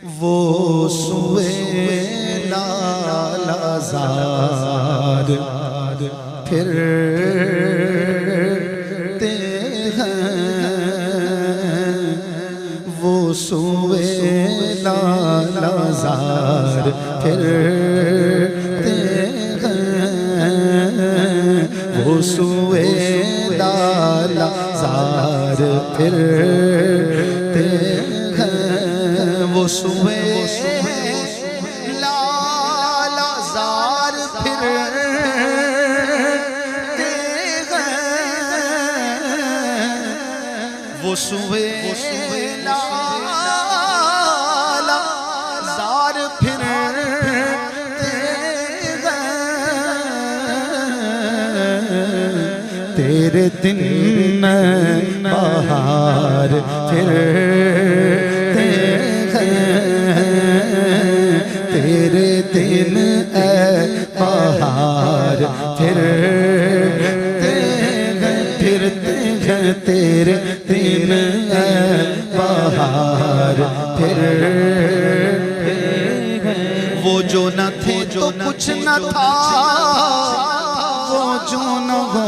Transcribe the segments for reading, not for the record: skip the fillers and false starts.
وہ سوئے لالا زار پھرتے ہیں، وہ سوئے لالا زار پھرتے ہیں، وہ سوئے لالا زار پھرتے ہیں، وہ سوئے لالا زار پھرتے ہیں، وہ سوئے لالا زار پھرتے ہیں، تیرے دن بہار پھرتے ہیں، تیرے دن اے بہار پھرتے ہیں، پھرتے ہیں، تیرے دن اے بہار پھرتے ہیں، وہ جو نہ تھے تو کچھ نہ تھا، وہ جو نہ ہو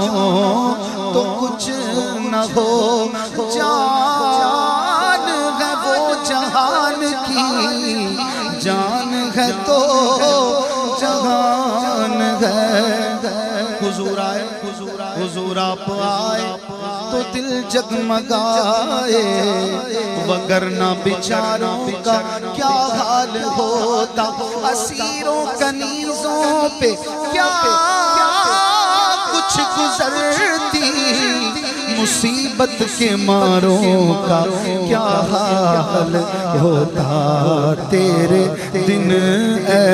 تو کچھ نہ ہو، جان ہے وہ جہان کی، جان ہے تو جہان ہے۔ حضور آئے، حضور آپ آئے تو دل جگمگائے، وگرنہ بیچاروں کا کیا حال ہوتا، اسیروں کنیزوں پہ کیا کچھ گزرتی، مصیبت کے ماروں کا کیا حال ہوتا، تیرے دن اے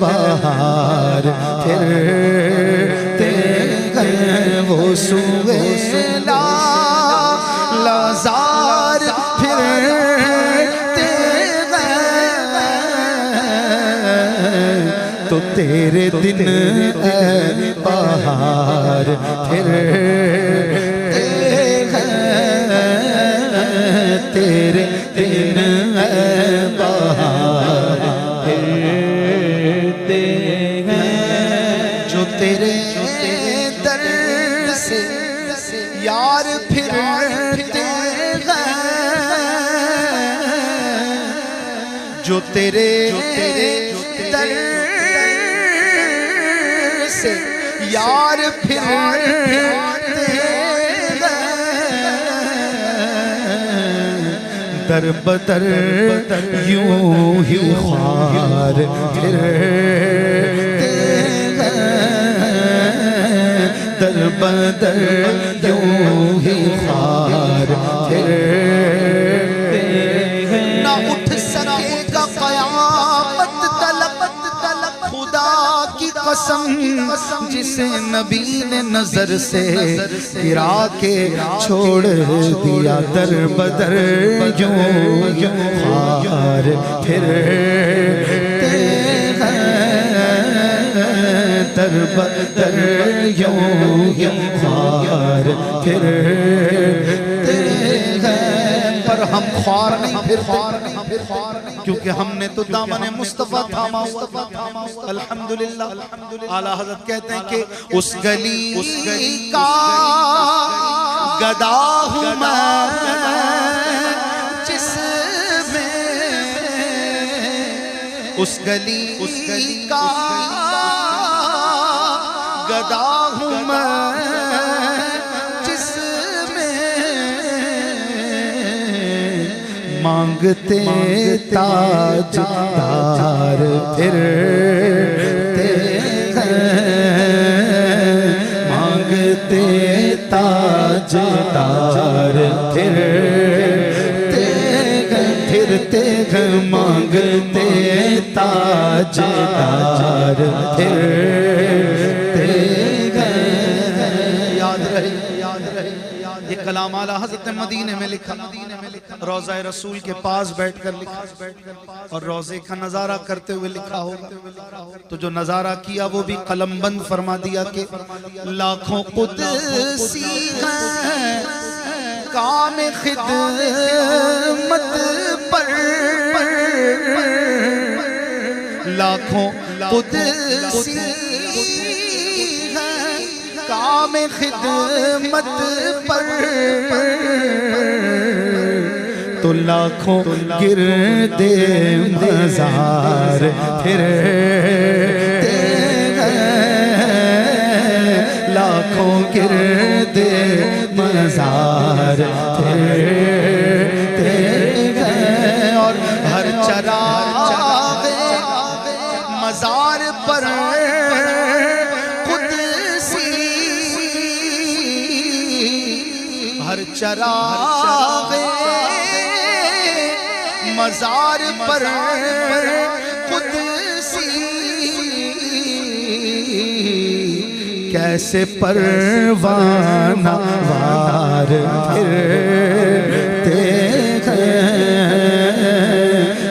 بہار پھرتے ہیں، وہ سوئے لالا زار پھرتے ہیں، تو تیرے دن اے بہار پھرتے ہیں، تیرے دن اے بہار پھرتے ہیں، جو تیرے در سے یار پھرتے ہیں، جو تیرے در سے یار پھرتے ہیں، در بدر یوں ہی خوار پھرتے ہیں، در بدر یوں ہی خوار پھرتے ہیں، نہ اٹھ سکے گا قیامت تلق خدا کی قسم، جسے نبی نے نظر سے گرا کے چھوڑ دیا، در بدر یوں خوار پھرتے ہیں، در بدر یوں خوار پھرتے ہیں، پر ہم خوار نہیں پھرتے، کیونکہ ہم نے تو دامن مصطفیٰ تھاما ہوا۔ الحمدللہ اعلیٰ حضرت کہتے ہیں کہ اس گلی کا گدا ہوں میں جس میں، اس گلی کا گدا ہوں میں جس میں، مانگتے تاجدار پھرتے ہیں، مانگتے تاجدار پھرتے ہیں، مانگتے تاجدار پھرتے ہیں۔ یاد رہے یہ کلام اعلیٰ حضرت مدینے میں لکھا، روضہ رسول کے پاس بیٹھ کر لکھا، اور روضے کا نظارہ کرتے ہوئے لکھا ہوگا، تو جو نظارہ کیا وہ بھی قلم بند فرما دیا کہ لاکھوں قدسی ہیں کام خدمت پر لاکھوں قدسی ہے کام خدمت پر، تو لاکھوں گرد مزار پھرتے ہیں، لاکھوں گرد مزار پھرتے ہیں، اور ہر چراغ مزار پر قدسی، ہر چراغ مزار پر قدسی، کیسے پروانہ وار پھرتے ہیں،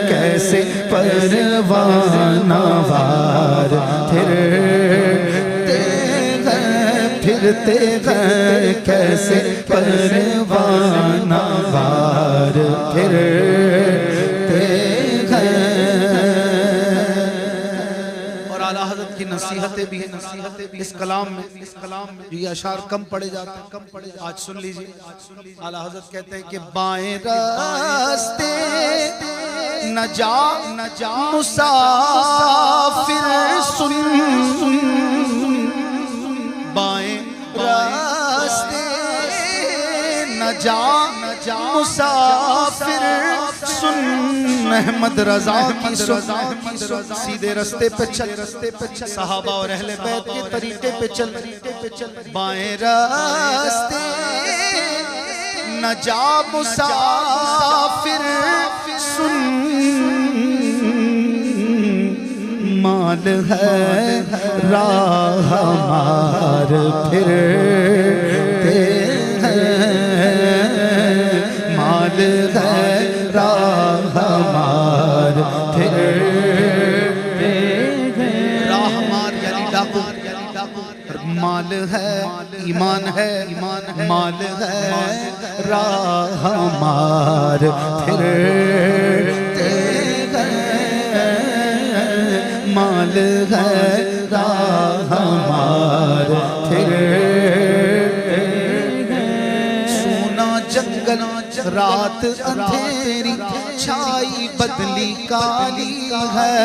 کیسے پروانہ وار پھرتے ہیں، پھرتے ہیں، کیسے پروانہ وار پھرتے ہیں۔ اور اعلیٰ حضرت کی نصیحتیں بھی ہیں اس کلام میں، یہ اشعار کم پڑے جاتے ہیں، آج سن لیجئے۔ اعلیٰ حضرت کہتے ہیں کہ بائیں راستے نہ جا مسافر سن، بائیں راستے نہ جا مسافر سن، احمد رضا کی سن، سیدھے رستے پہ چل، صحابہ اور اہل بیت کے طریقے پہ چل، بائیں راستے نہ جا مسافر سن، مال ہے راہ ہمار پھرتے ہیں، مال ہے راہ ہمار پھرتے ہیں، راہ ہمار یعنی ڈاکو، مال ہے ایمان ہے، مال ہے راہ ہمار پھرتے ہیں، مال ہے راہ ہمار پھرتے ہیں، سونا جنگل رات اندھیری چھائی بدلی کالی ہے،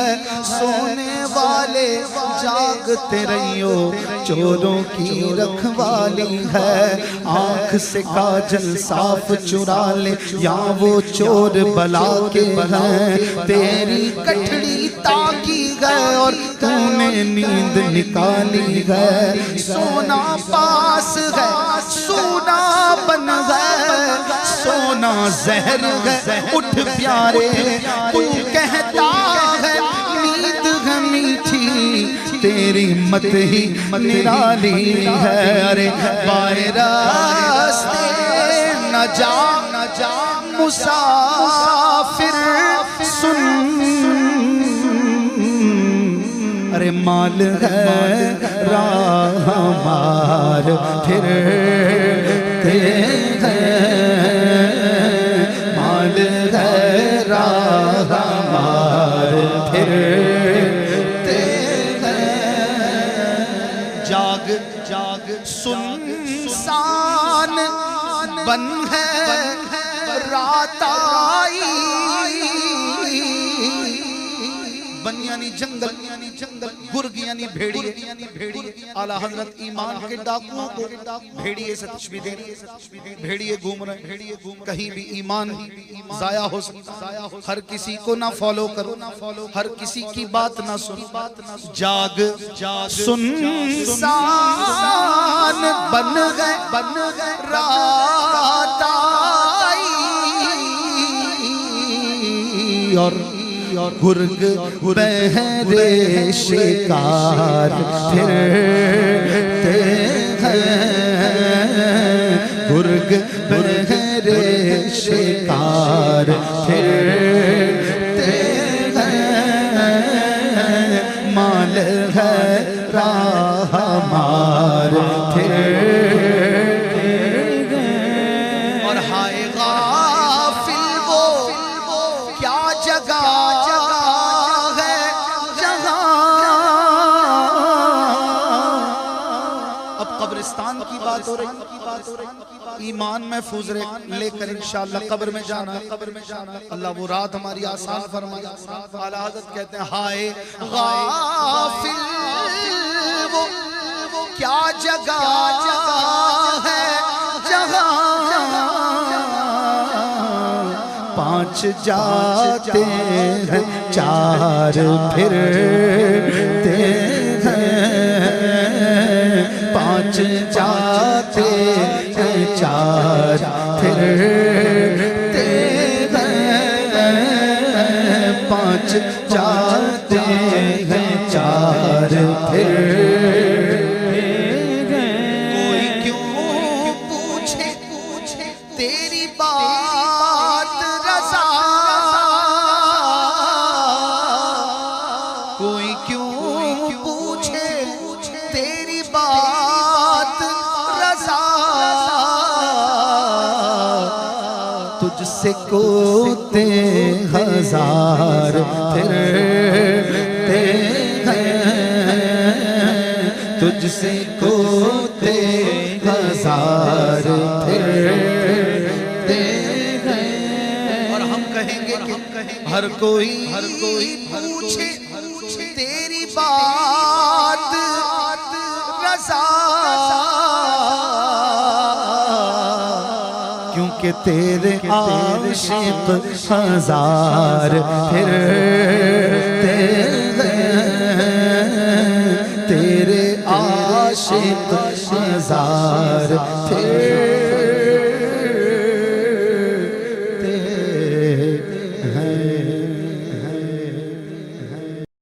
سونے والے جاگتے رہیو چوروں کی رکھوالی ہے، آنکھ سے کاجل صاف چرا لے یا وہ چور بلا کے ہیں، تیری کٹڑی تاکی گئے اور تو نے نیند نکالی ہے، سونا پاس ہے سونا بن گئے، سونا زہر ہے اٹھ پیارے تو کہتا ہے نیند ہے میٹھی تیری مت ہی نرالی ہے، ارے بائیں راستے نہ جا مسافر سن، ارے مال ہے راہ ہمار پھرتے ہیں، مال ہے راہ ہمار پھرتے ہیں، جاگ سنسان بن ہے رات آئی، بن یعنی جنگل، گرگ یعنی بھیڑیے، اعلیٰ حضرت ایمان کے ڈاکوؤں کو بھیڑیے سے تشبیہ دے، بھیڑیے گھوم رہے ہیں، کہیں بھی ایمان ضائع ہو سکتا، ہر کسی کو نہ فالو کرو، ہر کسی کی بات نہ سن، جاگ سنسان بن گئے رات آئی، اور گرگ بہرے شکار پھرتے ہیں، گرگ بہرے شکار پھرتے ہیں، مال ہے راہ ہمار پھرتے ہیں، اور ہائے غافل وہ کیا جگہ ہے کی بات ہو رہی، ایمان محفوظ لے کر انشاءاللہ قبر میں جانا، اللہ وہ رات ہماری آسان فرمائے۔ اعلیٰ حضرت کہتے ہیں ہائے غافل وہ کیا جگہ ہے جہاں پانچ جاتے ہیں چار پھرتے ہیں، پانچ جاتے ہیں چار پھرتے ہیں، پانچ جاتے ہیں چار پھرتے ہیں۔ کوئی کیوں پوچھے تیری بات رضا، کوئی کیوں پوچھے تیری بات رضا، تجھ سے کوتے ہزار پھرتے ہیں، تجھ سے کوتے ہزار پھرتے ہیں۔ اور ہم کہیں گے کہ ہر کوئی پوچھے تیری بات رضا، کیونکہ تیرے عاشق ہزار پھر